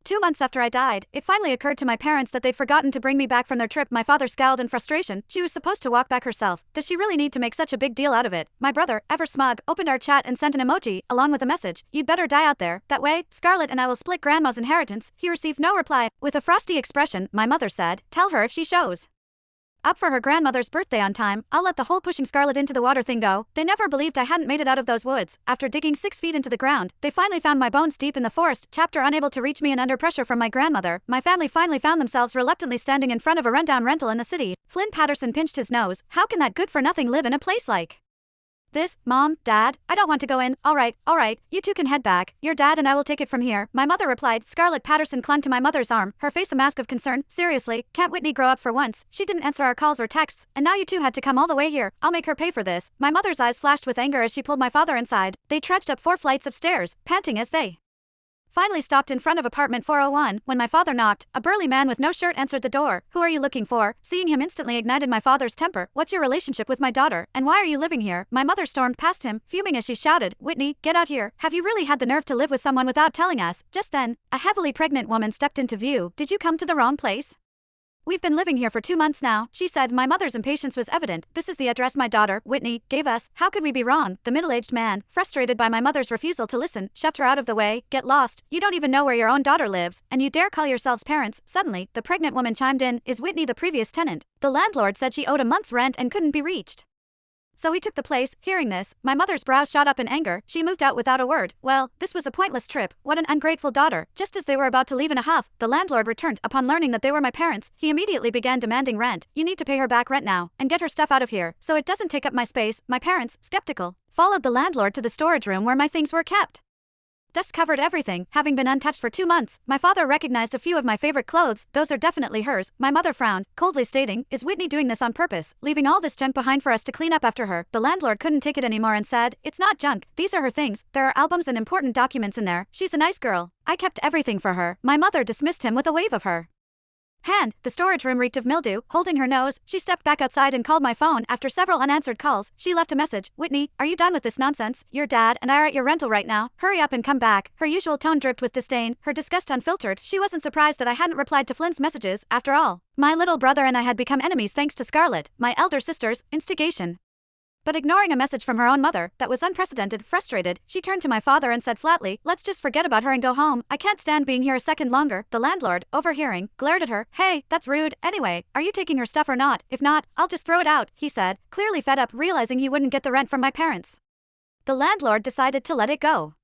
2 months after I died, it finally occurred to my parents that they'd forgotten to bring me back from their trip. My father scowled in frustration. She was supposed to walk back herself. Does she really need to make such a big deal out of it? My brother, ever smug, opened our chat and sent an emoji, along with a message. You'd better die out there. That way, Scarlett and I will split grandma's inheritance. He received no reply. With a frosty expression, my mother said, tell her if she shows up for her grandmother's birthday on time, I'll let the whole pushing Scarlett into the water thing go. They never believed I hadn't made it out of those woods. After digging 6 feet into the ground, they finally found my bones deep in the forest. Chapter unable to reach me and under pressure from my grandmother, my family finally found themselves reluctantly standing in front of a rundown rental in the city. Flynn Patterson pinched his nose. How can that good-for-nothing live in a place like this? Mom, Dad, I don't want to go in. All right, you two can head back. Your dad and I will take it from here, my mother replied. Scarlett Patterson clung to my mother's arm, her face a mask of concern. Seriously, can't Whitney grow up for once? She didn't answer our calls or texts, and now you two had to come all the way here. I'll make her pay for this. My mother's eyes flashed with anger as she pulled my father inside. They trudged up 4 flights of stairs, panting as they finally stopped in front of apartment 401. When my father knocked, a burly man with no shirt answered the door. Who are you looking for? Seeing him instantly ignited my father's temper. What's your relationship with my daughter, and why are you living here? My mother stormed past him, fuming as she shouted, Whitney, get out here. Have you really had the nerve to live with someone without telling us? Just then, a heavily pregnant woman stepped into view. Did you come to the wrong place? We've been living here for 2 months now, she said. My mother's impatience was evident. This is the address my daughter, Whitney, gave us. How could we be wrong? The middle-aged man, frustrated by my mother's refusal to listen, shoved her out of the way. Get lost. You don't even know where your own daughter lives, and you dare call yourselves parents. Suddenly, the pregnant woman chimed in. Is Whitney the previous tenant? The landlord said she owed a month's rent and couldn't be reached, so he took the place. Hearing this, my mother's brows shot up in anger. She moved out without a word. Well, this was a pointless trip. What an ungrateful daughter. Just as they were about to leave in a huff, the landlord returned. Upon learning that they were my parents, he immediately began demanding rent. You need to pay her back rent now, and get her stuff out of here, so it doesn't take up my space. My parents, skeptical, followed the landlord to the storage room where my things were kept. Dust covered everything. Having been untouched for 2 months, my father recognized a few of my favorite clothes. Those are definitely hers. My mother frowned, coldly stating, is Whitney doing this on purpose, leaving all this junk behind for us to clean up after her? The landlord couldn't take it anymore and said, it's not junk. These are her things. There are albums and important documents in there. She's a nice girl. I kept everything for her. My mother dismissed him with a wave of her hand. The storage room reeked of mildew. Holding her nose, she stepped back outside and called my phone. After several unanswered calls, she left a message. Whitney, are you done with this nonsense? Your dad and I are at your rental right now. Hurry up and come back. Her usual tone dripped with disdain, her disgust unfiltered. She wasn't surprised that I hadn't replied to Flynn's messages. After all, my little brother and I had become enemies thanks to Scarlett, my elder sister's instigation. But ignoring a message from her own mother that was unprecedented, frustrated, she turned to my father and said flatly, let's just forget about her and go home. I can't stand being here a second longer. The landlord, overhearing, glared at her. Hey, that's rude. Anyway, are you taking her stuff or not? If not, I'll just throw it out, he said, clearly fed up, realizing he wouldn't get the rent from my parents. The landlord decided to let it go.